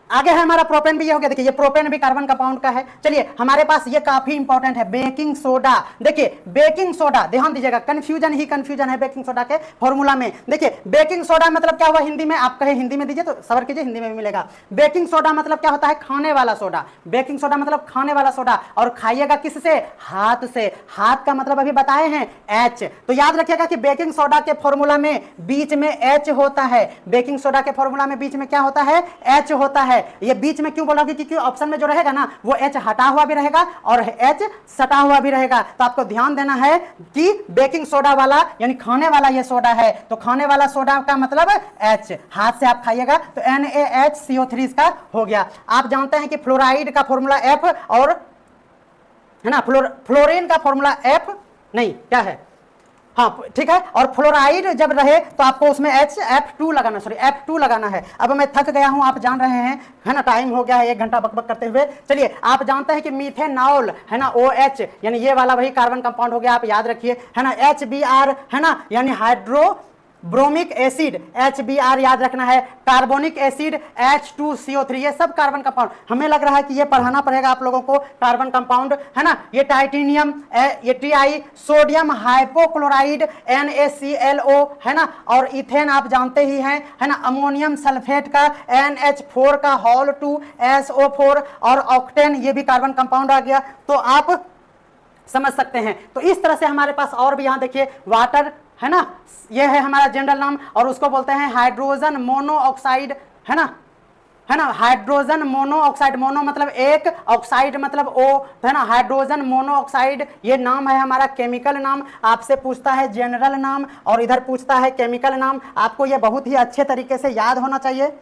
आगे है हमारा प्रोपेन भी, ये हो गया। देखिए ये प्रोपेन भी कार्बन कंपाउंड का है। चलिए हमारे पास ये काफी इंपॉर्टेंट है, बेकिंग सोडा। देखिए बेकिंग सोडा, ध्यान दीजिएगा, कंफ्यूजन ही कंफ्यूजन है बेकिंग सोडा के फॉर्मूला में। देखिए बेकिंग सोडा मतलब क्या हुआ हिंदी में, आप कहे हिंदी में दीजिए तो सबर कीजिए, हिंदी में भी मिलेगा। बेकिंग सोडा मतलब क्या होता है, खाने वाला सोडा। बेकिंग सोडा मतलब खाने वाला सोडा, और खाइएगा किससे, हाथ से। हाथ का मतलब अभी बताए हैं एच। तो याद रखिएगा कि बेकिंग सोडा के फॉर्मूला में बीच में एच होता है। बेकिंग सोडा के फॉर्मूला में बीच में क्या होता है, एच होता है। ये बीच में क्यों बोला, क्योंकि ऑप्शन में जो रहेगा ना वो एच हटा हुआ भी रहेगा और एच सटा हुआ भी रहेगा। तो आपको ध्यान देना है कि बेकिंग सोडा वाला यानी खाने वाला ये सोडा है, तो खाने वाला सोडा का मतलब एच, हाथ से आप खाइएगा तो NaHCO3 इसका हो गया। आप जानते हैं कि फ्लोराइड का फॉर्मूला एफ, और है ना फ्लोरीन का फॉर्मूला एफ नहीं क्या है, हाँ ठीक है। और फ्लोराइड जब रहे तो आपको उसमें F2 लगाना, सॉरी F2 लगाना है। अब मैं थक गया हूं, आप जान रहे हैं, है ना, टाइम हो गया है 1 घंटा बकबक करते हुए। चलिए आप जानते हैं कि मीथेनॉल है ना OH, यानी ये वाला वही कार्बन कंपाउंड हो गया, आप याद रखिए, है ना। HBr है ना, यानी हाइड्रो ब्रोमिक एसिड, HBr याद रखना है। कार्बोनिक एसिड H2CO3, ये सब कार्बन कंपाउंड। हमें लग रहा है कि ये पढ़ाना पड़ेगा आप लोगों को, कार्बन कंपाउंड है ना। ये टाइटेनियम, ये Ti, सोडियम हाइपोक्लोराइड NaClO है ना, और इथेन आप जानते ही हैं, है ना। अमोनियम सल्फेट का NH4 का होल 2 SO4, और ऑक्टेन ये भी कार्बन कंपाउंड आ गया। तो आप समझ सकते हैं। तो इस तरह से हमारे पास और भी, यहाँ देखिए वाटर है ना, ये है हमारा जनरल नाम, और उसको बोलते हैं हाइड्रोजन मोनोऑक्साइड, है ना, हाइड्रोजन मोनोऑक्साइड। मोनो मतलब एक, ऑक्साइड मतलब O, है ना। हाइड्रोजन मोनोऑक्साइड ये नाम है हमारा, केमिकल नाम। आपसे पूछता है जनरल नाम और इधर पूछता है केमिकल नाम, आपको ये बहुत ही अच्छे तरीके से याद होना चाहिए।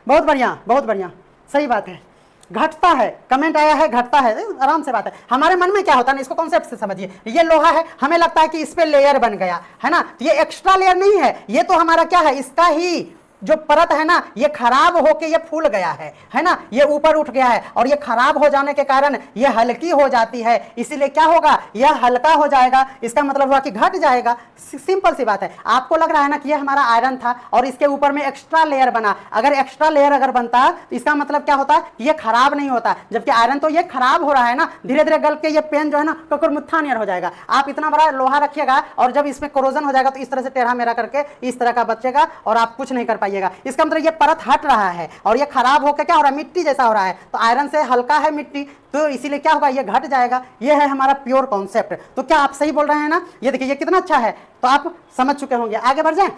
बहुत बढ़िया, बहुत बढ़िया, सही बात है। घटता है, कमेंट आया है घटता है, आराम से बात है। हमारे मन में क्या होता है ना, इसको कॉन्सेप्ट से समझिए। ये लोहा है, हमें लगता है कि इस पे लेयर बन गया है ना, तो ये एक्स्ट्रा लेयर नहीं है, ये तो हमारा क्या है, इसका ही जो परत है ना, ये खराब होके ये फूल गया है ना, ये ऊपर उठ गया है, और ये खराब हो जाने के कारण ये हल्की हो जाती है, इसीलिए क्या होगा, यह हल्का हो जाएगा। इसका मतलब हुआ कि घट जाएगा, सिंपल सी बात है। आपको लग रहा है ना कि ये हमारा आयरन था और इसके ऊपर में एक्स्ट्रा लेयर बना, अगर एक्स्ट्रा लेयर अगर बनता तो इसका मतलब क्या होता, ये खराब नहीं होता, जबकि आयरन तो ये खराब हो रहा है ना, धीरे धीरे गल के ये पेन जो है ना ककुरमुत्था नियर हो जाएगा। आप इतना बड़ा लोहा रखिएगा और जब इसमें कोरोजन हो जाएगा तो इस तरह से टेढ़ा मेढ़ा करके इस तरह का बचेगा और आप कुछ नहीं कर पाइएगा। इसका मतलब ये परत हट रहा है और ये खराब होकर क्या हो रहा है, मिट्टी जैसा हो रहा है। तो आयरन से हल्का है मिट्टी, तो इसीलिए क्या होगा, ये घट जाएगा। ये है हमारा प्योर कॉन्सेप्ट। तो क्या आप सही बोल रहे हैं ना, ये देखिए ये कितना अच्छा है, तो आप समझ चुके होंगे। आगे बढ़ जाएं,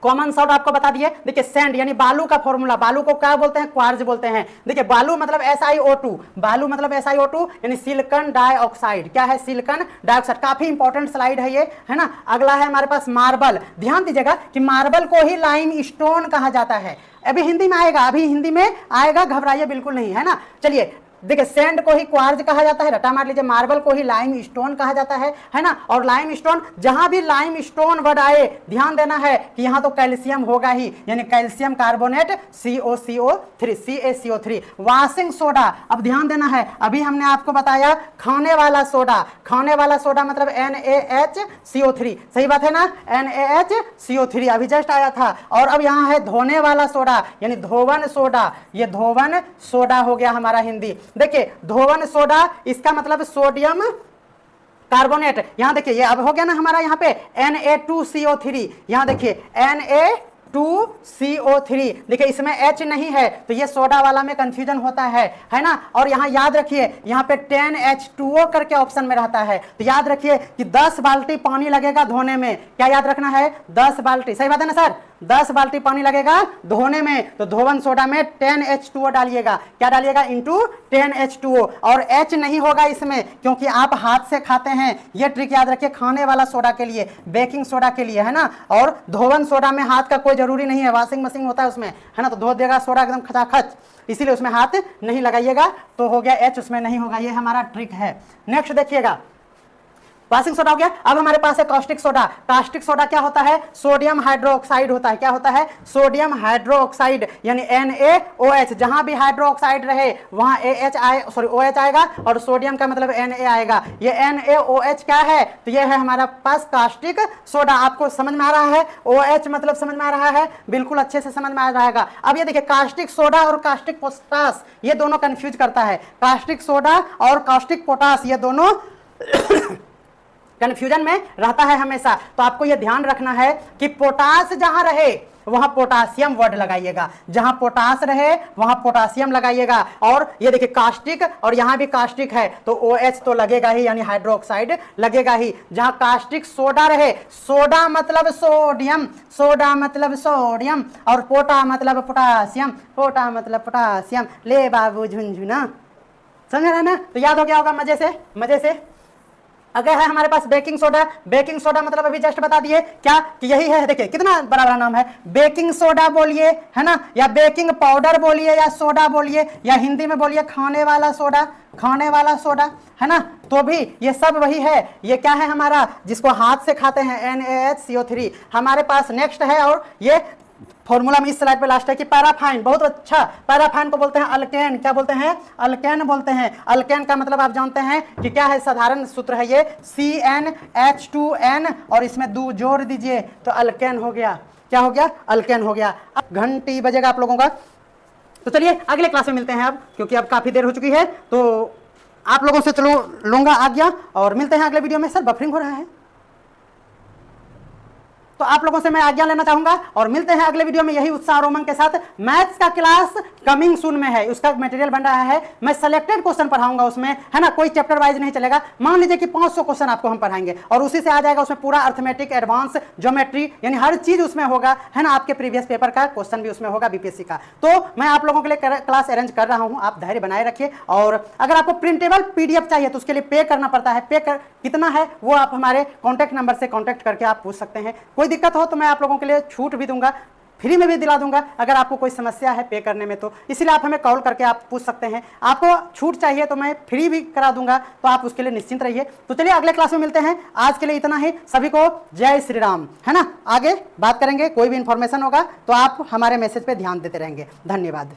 कॉमन सॉल्ट आपको बता दिए। देखिए सैंड यानी बालू का फॉर्मूला, बालू को क्या बोलते हैं, क्वार्ज बोलते हैं। देखिए बालू मतलब SiO2, बालू मतलब SiO2 यानी सिलिकॉन डाइऑक्साइड। क्या है, सिलिकॉन डाइऑक्साइड। काफी इंपॉर्टेंट स्लाइड है ये, है ना। अगला है हमारे पास मार्बल। ध्यान दीजिएगा कि मार्बल को ही लाइम स्टोन कहा जाता है। अभी हिंदी में आएगा, अभी हिंदी में आएगा, घबराइए बिल्कुल नहीं, है ना। चलिए देखिए सैंड को ही क्वार्ज कहा जाता है, रटा मार लीजिए। मार्बल को ही लाइम स्टोन कहा जाता है ना। और लाइम स्टोन, जहां भी लाइम स्टोन वर्ड आए ध्यान देना है कि यहां तो कैल्शियम होगा ही, यानी calcium carbonate CaCO3। Washing soda, अब ध्यान देना है, अभी हमने आपको बताया खाने वाला सोडा, खाने वाला सोडा मतलब NaHCO3, सही बात है ना, NaHCO3 अभी जस्ट आया था। और अब यहां है धोने वाला सोडा यानी धोवन सोडा, ये धोवन सोडा हो गया हमारा हिंदी। देखिए धोवन सोडा, इसका मतलब सोडियम कार्बोनेट। यहां देखिए ये अब हो गया ना हमारा, यहाँ पे Na2CO3, यहां देखिए Na2CO3, देखिए इसमें H नहीं है तो ये सोडा वाला में कंफ्यूजन होता है ना। और यहाँ याद रखिए, यहाँ पे 10H2O करके ऑप्शन में रहता है, तो याद रखिए कि 10 बाल्टी पानी लगेगा धोने में। क्या याद रखना है, 10 बाल्टी, सही बात है ना सर, 10 बाल्टी पानी लगेगा धोने में। तो धोवन सोडा में 10H2O डालिएगा, क्या डालिएगा, इंटू 10H2O। और H नहीं होगा इसमें क्योंकि आप हाथ से खाते हैं, ये ट्रिक याद रखिए खाने वाला सोडा के लिए, बेकिंग सोडा के लिए, है ना। और धोवन सोडा में हाथ का कोई जरूरी नहीं है, वॉशिंग मशीन होता है उसमें, है ना, तो धो देगा सोडा एकदम खचाखच, इसीलिए उसमें हाथ नहीं लगाइएगा। तो हो गया H, उसमें नहीं होगा, ये हमारा ट्रिक है। नेक्स्ट देखिएगा, वाशिंग सोडा हो गया। अब हमारे पास है कास्टिक सोडा। कास्टिक सोडा क्या होता है? सोडियम हाइड्रोक्साइड होता है। क्या होता है? सोडियम हाइड्रोक्साइड यानी NaOH। जहां भी हाइड्रोक्साइड रहे वहां OH आएगा और सोडियम का मतलब Na आएगा। ये NaOH क्या है? तो ये है हमारा पास कास्टिक सोडा। आपको समझ में आ रहा है? OH मतलब समझ में आ रहा है? बिल्कुल अच्छे से समझ में आ रहेगा। अब ये देखिए कास्टिक सोडा और कास्टिक पोटास ये दोनों कंफ्यूज करता है। कास्टिक सोडा और कास्टिक पोटास ये दोनों कंफ्यूजन में रहता है हमेशा। तो आपको यह ध्यान रखना है कि पोटास जहां रहे वहां पोटासियम वर्ड लगाइएगा, जहां पोटास रहे वहां पोटासियम लगाइएगा। और ये देखिए कास्टिक और यहां भी कास्टिक है तो OH तो लगेगा ही यानी हाइड्रोक्साइड लगेगा ही। जहां कास्टिक सोडा रहे, सोडा मतलब सोडियम, सोडा मतलब सोडियम और पोटा मतलब पोटासियम, पोटा मतलब पोटासियम। ले बाबू झुनझुना, समझ रहे ना? तो याद हो गया होगा मजे से, मजे से। अगर है हमारे पास बेकिंग सोडा, बेकिंग सोडा मतलब अभी जस्ट बता दिए क्या कि यही है। देखिए कितना बड़ा बड़ा नाम है, बेकिंग सोडा बोलिए, है ना, या बेकिंग पाउडर बोलिए, या सोडा बोलिए, या हिंदी में बोलिए खाने वाला सोडा, खाने वाला सोडा, है ना। तो भी ये सब वही है। ये क्या है हमारा, जिसको हाथ से खाते हैं, NaHCO3 हमारे पास नेक्स्ट है। और ये फॉर्मूला में इस स्लाइड पे लास्ट है कि पैराफाइन, बहुत अच्छा। पैराफाइन को बोलते हैं अल्केन। क्या बोलते हैं? अल्केन बोलते हैं। अल्केन का मतलब आप जानते हैं कि क्या है? साधारण सूत्र है ये CnH2n और इसमें 2 जोड़ दीजिए तो अल्केन हो गया। क्या हो गया? अल्केन हो गया। अब घंटी बजेगा आप लोगों का। तो चलिए अगले क्लास में मिलते हैं अब, क्योंकि अब काफी देर हो चुकी है। तो आप लोगों से चलो लूंगा आज्ञा और मिलते हैं अगले वीडियो में। सर बफरिंग हो रहा है तो आप लोगों से मैं आज्ञा लेना चाहूंगा और मिलते हैं अगले वीडियो में यही उत्साह और उमंग के साथ। मैथ्स का क्लास कमिंग सून में है, उसका मटेरियल बन रहा है। मैं सिलेक्टेड क्वेश्चन पढ़ाऊंगा उसमें, है ना, कोई चैप्टर वाइज नहीं चलेगा। मान लीजिए कि 500 क्वेश्चन आपको हम पढ़ाएंगे और उसी से आ जाएगा उसमें पूरा अर्थमेटिक, एडवांस, ज्योमेट्री, यानी हर चीज उसमें होगा, है ना। आपके प्रीवियस पेपर का क्वेश्चन भी उसमें होगा, BPSC का। तो मैं आप लोगों के लिए क्लास अरेंज कर रहा हूं, आप धैर्य बनाए रखिए। और अगर आपको प्रिंटेबल PDF चाहिए तो उसके लिए पे करना पड़ता है। कितना है वो आप हमारे कॉन्टैक्ट नंबर से कॉन्टैक्ट करके आप पूछ सकते हैं। कोई दिक्कत हो तो मैं आप लोगों के लिए छूट भी दूंगा, फ्री में भी दिला दूंगा। अगर आपको कोई समस्या है पे करने में तो इसलिए आप हमें कॉल करके आप पूछ सकते हैं। आपको छूट चाहिए तो मैं फ्री भी करा दूंगा, तो आप उसके लिए निश्चिंत रहिए। तो चलिए अगले क्लास में मिलते हैं। आज के लिए इतना ही। सभी को जय श्री राम, है ना। आगे बात करेंगे, कोई भी इंफॉर्मेशन होगा तो आप हमारे मैसेज पे ध्यान देते रहेंगे। धन्यवाद।